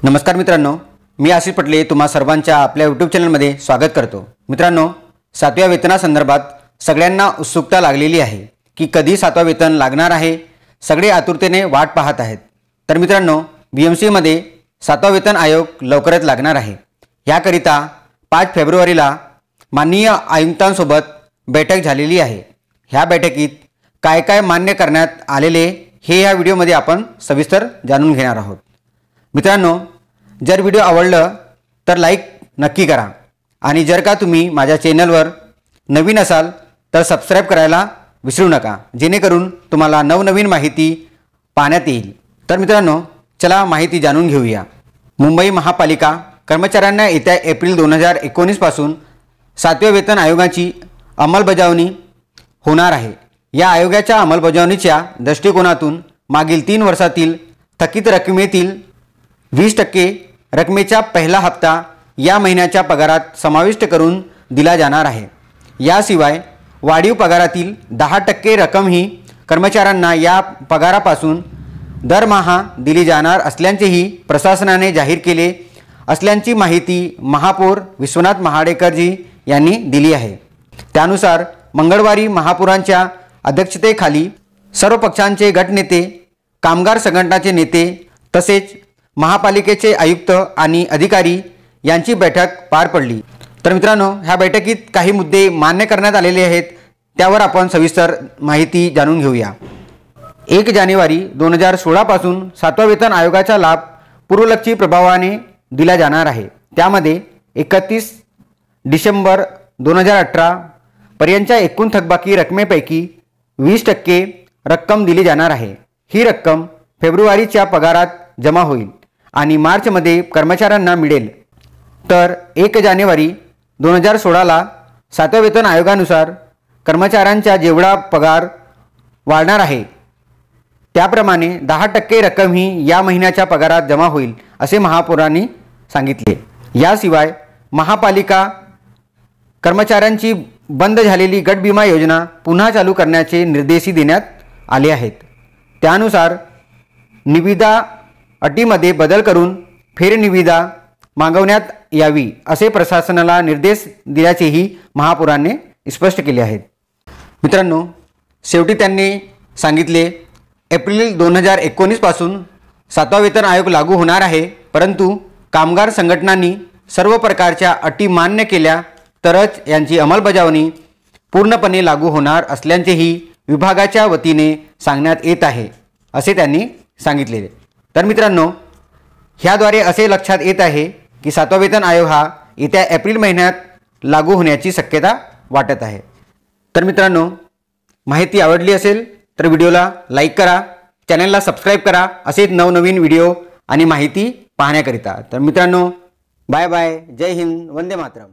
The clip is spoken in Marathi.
नमस्कार मित्रांनो, मी आशिष पटले तुम्हा सर्वांच्या आपल्या यूट्यूब चॅनलमध्ये स्वागत करतो। मित्रांनो, 7व्या वेतनासंदर्भात सगळ्यांना उत्सुकता लागलेली आहे की कधी 7वा वेतन लागणार आहे। सगळे आतुरतेने वाट पाहत आहेत। तर मित्रांनो, बीएमसी मध्ये 7वा वेतन आयोग लवकरच लागणार आहे। याकरिता 5 फेब्रुवारीला माननीय आयुक्तांसोबत बैठक झालेली आहे। ह्या बैठकीत काय काय मान्य करण्यात आलेले हे या व्हिडिओमध्ये आपण सविस्तर जाणून घेणार आहोत। मित्रांनो, जर व्हिडिओ आवडलं तर लाईक नक्की करा आणि जर का तुम्ही माझ्या चॅनलवर नवीन असाल तर सबस्क्राइब करायला विसरू नका, जेणेकरून तुम्हाला नवनवीन माहिती पाहण्यात येईल। तर मित्रांनो, चला माहिती जाणून घेऊया। मुंबई महापालिका कर्मचाऱ्यांना येत्या एप्रिल 2019 पासून 7व्या वेतन आयोगाची अंमलबजावणी होणार आहे। या आयोगाच्या अंमलबजावणीच्या दृष्टिकोनातून मागील 3 वर्षातील थकीत रकमेतील 20% रकमेचा पहिला हप्ता या महिन्याच्या पगारात समाविष्ट करून दिला जाणार आहे। याशिवाय वाढीव पगारातील 10% रक्कम ही कर्मचाऱ्यांना या पगारापासून दरमहा दिली जाणार असल्याचेही प्रशासनाने जाहीर केले असल्याची माहिती महापौर विश्वनाथ महाडेकरजी यांनी दिली आहे। त्यानुसार मंगळवारी महापौरांच्या अध्यक्षतेखाली सर्व पक्षांचे गटनेते, कामगार संघटनाचे नेते तसेच महापालिकेचे आयुक्त आणि अधिकारी यांची बैठक पार पडली। तर मित्रांनो, ह्या बैठकीत काही मुद्दे मान्य करण्यात आलेले आहेत, त्यावर आपण सविस्तर माहिती जाणून घेऊया। 1 जानेवारी 2016 पासून 7वा वेतन आयोगाचा लाभ पूर्वलक्षी प्रभावाने दिला जाणार आहे। त्यामध्ये 31 डिसेंबर 2018 पर्यंतच्या एकूण थकबाकी रकमेपैकी 20% रक्कम दिली जाणार आहे। ही रक्कम फेब्रुवारीच्या पगारात जमा होईल आणि मार्चमध्ये कर्मचाऱ्यांना मिळेल। तर 1 जानेवारी 2016ला 7व्या वेतन आयोगानुसार कर्मचाऱ्यांचा जेवढा पगार वाढणार आहे त्याप्रमाणे 10% रक्कम ही या महिन्याच्या पगारात जमा होईल असे महापौरांनी सांगितले। याशिवाय महापालिका कर्मचाऱ्यांची बंद झालेली गट विमा योजना पुन्हा चालू करण्याचे निर्देशही देण्यात आले आहेत। त्यानुसार निविदा अटीमध्ये बदल करून फेरनिविदा मागवण्यात यावी असे प्रशासनाला निर्देश दिल्याचेही महापौरांनी स्पष्ट केले आहेत। मित्रांनो, शेवटी त्यांनी सांगितले एप्रिल 2019 पासून 7वा वेतन आयोग लागू होणार आहे, परंतु कामगार संघटनांनी सर्व प्रकारच्या अटी मान्य केल्या तरच यांची अंमलबजावणी पूर्णपणे लागू होणार असल्याचेही विभागाच्या वतीने सांगण्यात येत आहे असे त्यांनी सांगितले। तर मित्रांनो, ह्याद्वारे असे लक्षात येत आहे की 7वा वेतन आयोग हा येत्या एप्रिल महिन्यात लागू होण्याची शक्यता वाटत आहे। तर मित्रांनो, माहिती आवडली असेल तर व्हिडिओला लाईक करा, चॅनलला सबस्क्राइब करा असेच नवनवीन व्हिडिओ आणि माहिती पाहण्याकरिता। तर मित्रांनो, बाय बाय, जय हिंद, वंदे मातरम।